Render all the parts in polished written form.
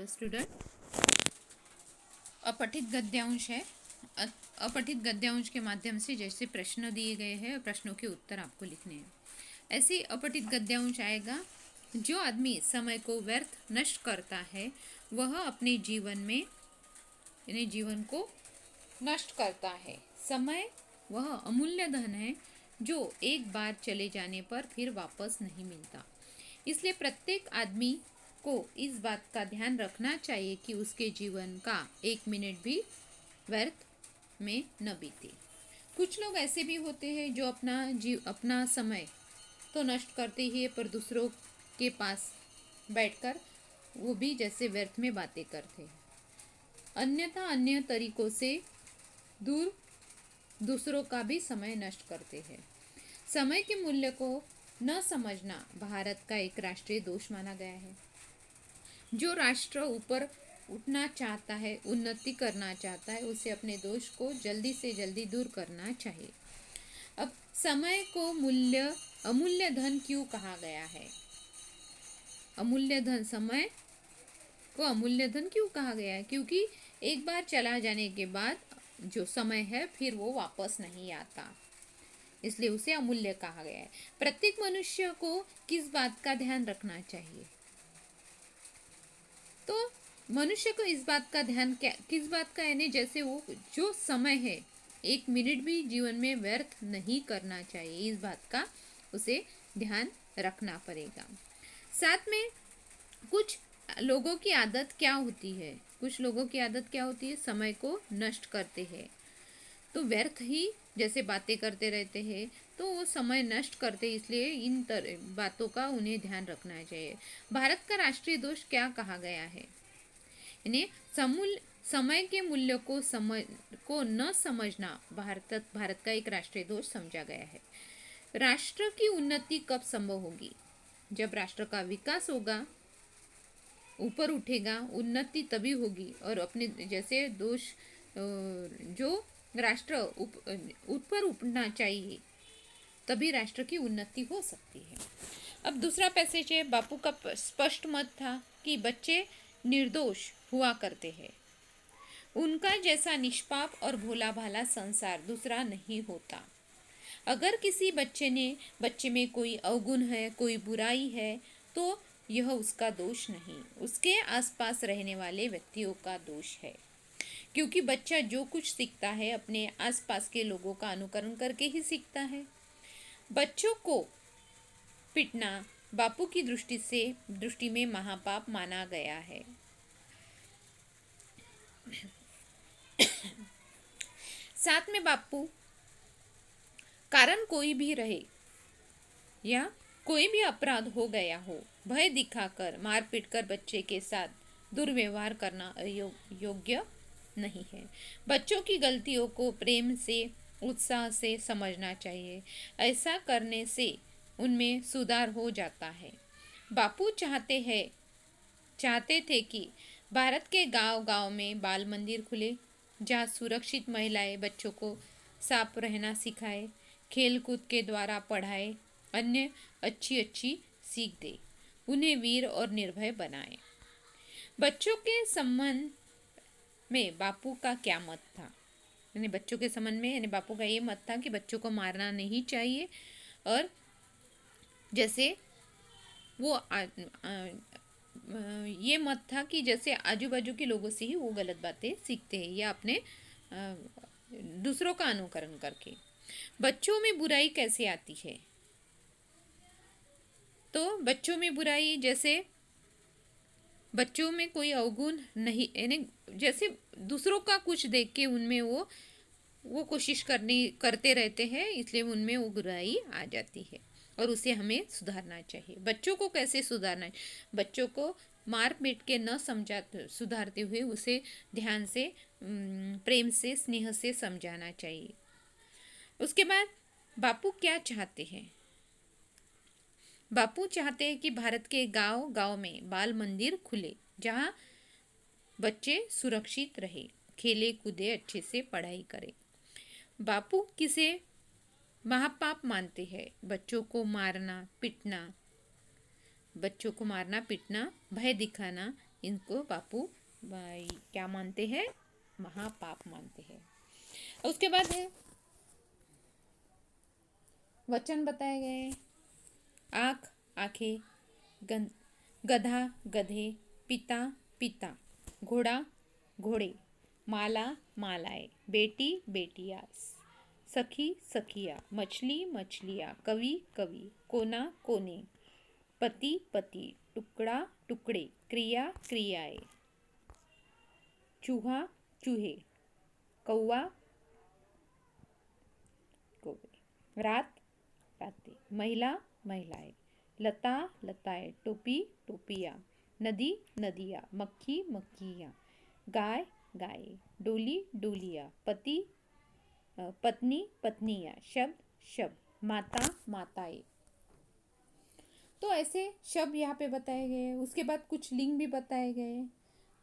Student, अपठित गद्यांश है। अपठित गद्यांश के माध्यम से जैसे प्रश्न दिए गए हैं, प्रश्नों के उत्तर आपको लिखने हैं। ऐसे अपठित गद्यांश आएगा। जो आदमी समय को व्यर्थ नष्ट करता है वह अपने जीवन को नष्ट करता है। समय वह अमूल्य धन है जो एक बार चले जाने पर फिर वापस नहीं मिलता। इसलिए प्रत्येक आदमी को इस बात का ध्यान रखना चाहिए कि उसके जीवन का एक मिनट भी व्यर्थ में न बीते। कुछ लोग ऐसे भी होते हैं जो अपना समय तो नष्ट करते ही है, पर दूसरों के पास बैठकर वो भी जैसे व्यर्थ में बातें करते हैं। अन्यथा अन्य तरीकों से दूसरों का भी समय नष्ट करते हैं। समय के मूल्य को न समझना भारत का एक राष्ट्रीय दोष माना गया है। जो राष्ट्र ऊपर उठना चाहता है, उन्नति करना चाहता है, उसे अपने दोष को जल्दी से जल्दी दूर करना चाहिए। अब समय को अमूल्य धन क्यों कहा गया है? अमूल्य धन, समय को अमूल्य धन क्यों कहा गया है? क्योंकि एक बार चला जाने के बाद जो समय है फिर वो वापस नहीं आता, इसलिए उसे अमूल्य कहा गया है। प्रत्येक मनुष्य को किस बात का ध्यान रखना चाहिए? तो मनुष्य को इस बात का ध्यान किस बात का, यानी जैसे वो जो समय है एक मिनट भी जीवन में व्यर्थ नहीं करना चाहिए, इस बात का उसे ध्यान रखना पड़ेगा। साथ में कुछ लोगों की आदत क्या होती है? समय को नष्ट करते हैं, तो व्यर्थ ही जैसे बातें करते रहते हैं, तो वो समय नष्ट करते, इसलिए इन बातों का उन्हें ध्यान रखना चाहिए। भारत का राष्ट्रीय दोष क्या कहा गया है? इन्हें समय के मूल्य को न समझना भारत का एक राष्ट्रीय दोष समझा गया है। राष्ट्र की उन्नति कब संभव होगी? जब राष्ट्र का विकास होगा, ऊपर उठेगा, उन्नति तभी होगी। और अपने जैसे दोष जो राष्ट्र ऊपर उठना चाहिए, तभी राष्ट्र की उन्नति हो सकती है। अब दूसरा पैसेज है। बापू का स्पष्ट मत था कि बच्चे निर्दोष हुआ करते हैं। उनका जैसा निष्पाप और भोला भाला संसार दूसरा नहीं होता। अगर किसी बच्चे में कोई अवगुण है, कोई बुराई है, तो यह उसका दोष नहीं, उसके आसपास रहने वाले व्यक्तियों का दोष है। क्योंकि बच्चा जो कुछ सीखता है अपने आसपास के लोगों का अनुकरण करके ही सीखता है। बच्चों को पिटना बापू की दृष्टि में महापाप माना गया है। साथ में बापू कारण कोई भी रहे या कोई भी अपराध हो गया हो, भय दिखाकर मार पीट कर बच्चे के साथ दुर्व्यवहार करना योग्य नहीं है। बच्चों की गलतियों को प्रेम से, उत्साह से समझना चाहिए। ऐसा करने से उनमें सुधार हो जाता है। बापू चाहते थे कि भारत के गांव-गांव में बाल मंदिर खुले, जहाँ सुरक्षित महिलाएं बच्चों को साफ रहना सिखाए, खेल कूद के द्वारा पढ़ाए, अन्य अच्छी सीख दे, उन्हें वीर और निर्भय बनाए। बच्चों के संबंध में बापू का क्या मत था? बच्चों के संबंध में बापू का ये मत था कि बच्चों को मारना नहीं चाहिए, और जैसे वो ये मत था कि जैसे आजू बाजू के लोगों से ही वो गलत बातें सीखते हैं या अपने दूसरों का अनुकरण करके। बच्चों में बुराई कैसे आती है? तो बच्चों में बुराई जैसे बच्चों में कोई अवगुण नहीं, यानी जैसे दूसरों का कुछ देख के उनमें वो कोशिश करते रहते हैं, इसलिए उनमें वो बुराई आ जाती है और उसे हमें सुधारना चाहिए। बच्चों को कैसे सुधारना है? बच्चों को मार पीट के न सुधारते हुए उसे ध्यान से, प्रेम से, स्नेह से समझाना चाहिए। उसके बाद बापू क्या चाहते हैं? बापू चाहते हैं कि भारत के गांव-गांव में बाल मंदिर खुले, जहां बच्चे सुरक्षित रहे, खेले कूदे, अच्छे से पढ़ाई करें। बापू किसे महापाप मानते हैं? बच्चों को मारना पीटना, भय दिखाना, इनको बापू भाई क्या मानते हैं, महापाप मानते हैं। उसके बाद है वचन बताए गए, आँख आँखें, गधा गधे, पिता पिता, घोड़ा घोड़े, माला मालाएं, बेटी बेटियाँ, सखी सखिया, मछली मछलियाँ, कवि कवि, कोना कोने, पति पति, टुकड़ा टुकड़े, क्रिया क्रियाएं, चूहा चूहे, कौवा कौवे, रात रातें, महिला महिलाएं, लता लताएं, टोपी टोपियाँ, नदी नदियाँ, मक्खी मक्खियाँ, गाय गाय, डोली डोलियाँ, पति पत्नी पत्नियाँ, शब्द शब्द, माता माताएं। तो ऐसे शब्द यहाँ पे बताए गए हैं। उसके बाद कुछ लिंग भी बताए गए हैं।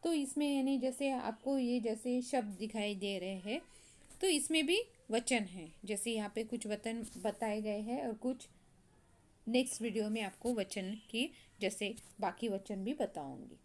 तो इसमें यानी जैसे आपको ये जैसे शब्द दिखाई दे रहे हैं, तो इसमें भी वचन है। जैसे यहाँ पे कुछ वचन बताए गए हैं और कुछ नेक्स्ट वीडियो में आपको वचन की जैसे बाकी वचन भी बताऊंगी।